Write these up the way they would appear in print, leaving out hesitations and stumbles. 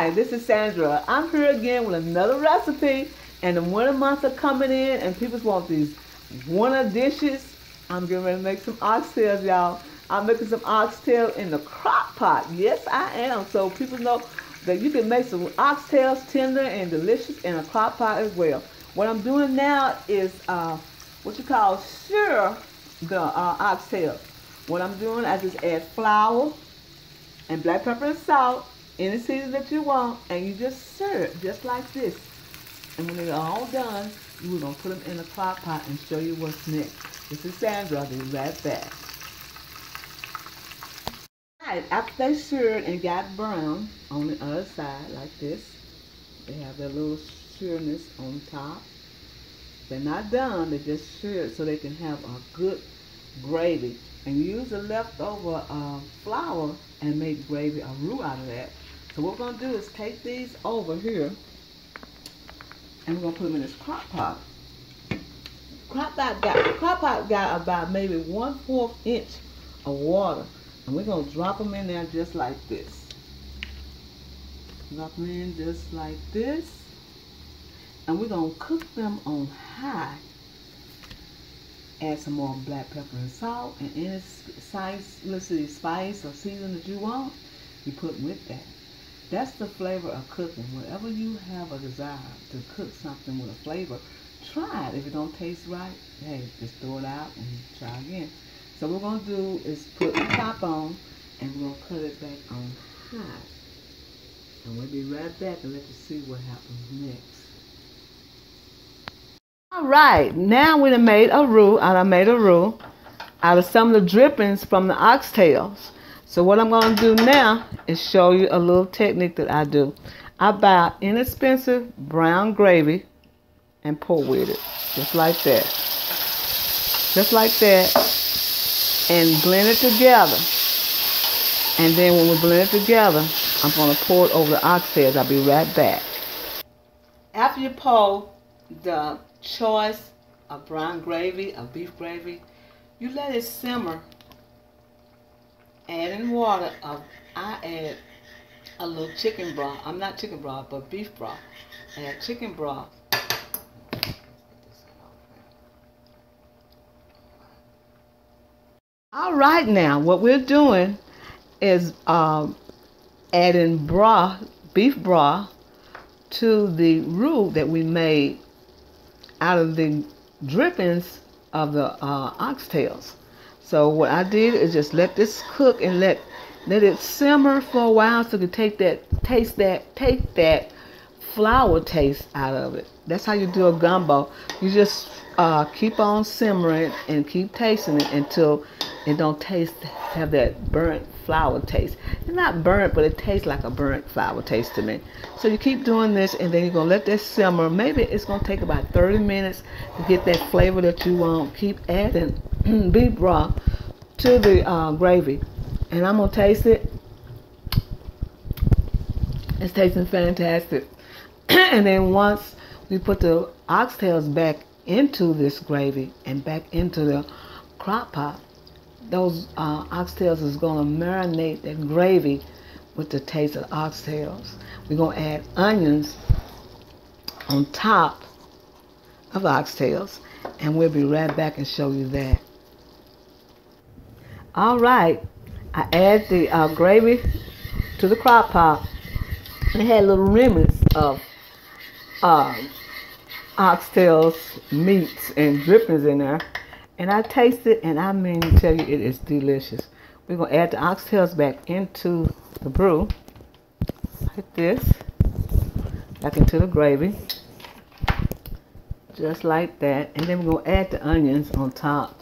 Hi, this is Sandra. I'm here again with another recipe, and the winter months are coming in and people want these winter dishes. I'm getting ready to make some oxtails, y'all. I'm making some oxtails in the crock pot. Yes, I am. So people know that you can make some oxtails tender and delicious in a crock pot as well. What I'm doing now is what you call stir the oxtails. What I'm doing, I just add flour and black pepper and salt, any season that you want, and you just stir it just like this. And when they're all done, we're going to put them in a crock pot and show you what's next. This is Sandra. I'll be right back. Alright, after they stirred and got brown on the other side like this, they have their little sureness on top. They're not done, they just stirred so they can have a good gravy. And use the leftover flour and make gravy, a roux out of that. So what we're going to do is take these over here and we're going to put them in this crock pot. Crock pot got about maybe 1/4 inch of water. And we're going to drop them in there just like this. Drop them in just like this. And we're going to cook them on high. Add some more black pepper and salt, and any spice or season that you want, you put with that. That's the flavor of cooking. Whatever you have a desire to cook something with a flavor, try it. If it don't taste right, hey, just throw it out and try again. So what we're going to do is put the top on, and we're going to cut it back on high. And we'll be right back and let you see what happens next. Alright, now we done made a roux. I made a roux out of some of the drippings from the oxtails. So what I'm going to do now is show you a little technique that I do. I buy inexpensive brown gravy and pour with it. Just like that. Just like that. And blend it together. And then when we blend it together, I'm going to pour it over the oxtails. I'll be right back. After you pour the choice of brown gravy, of beef gravy, you let it simmer. Add in water. I add a little chicken broth. I'm not chicken broth, but beef broth. Add chicken broth. All right, now what we're doing is adding broth, beef broth, to the roux that we made out of the drippings of the oxtails. So what I did is just let this cook and let it simmer for a while so you can take that flour taste out of it. That's how you do a gumbo. You just keep on simmering and keep tasting it until it don't have that burnt flour taste. It's not burnt, but it tastes like a burnt flour taste to me. So you keep doing this, and then you're going to let this simmer. Maybe it's going to take about 30 minutes to get that flavor that you want. Keep adding beef broth to the gravy. And I'm going to taste it. It's tasting fantastic. And then once we put the oxtails back into this gravy and back into the crock pot, those oxtails is going to marinate that gravy with the taste of oxtails. We're going to add onions on top of the oxtails, and we'll be right back and show you that. All right, I add the gravy to the crock pot. It had little remnants of oxtails, meats, and drippings in there. And I taste it, and I mean to tell you, it is delicious. We're going to add the oxtails back into the roux, like this, back into the gravy, just like that. And then we're going to add the onions on top.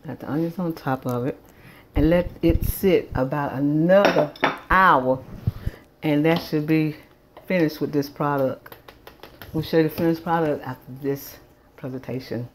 Add the onions on top of it, and let it sit about another hour, and that should be finished with this product. We'll show you the finished product after this presentation.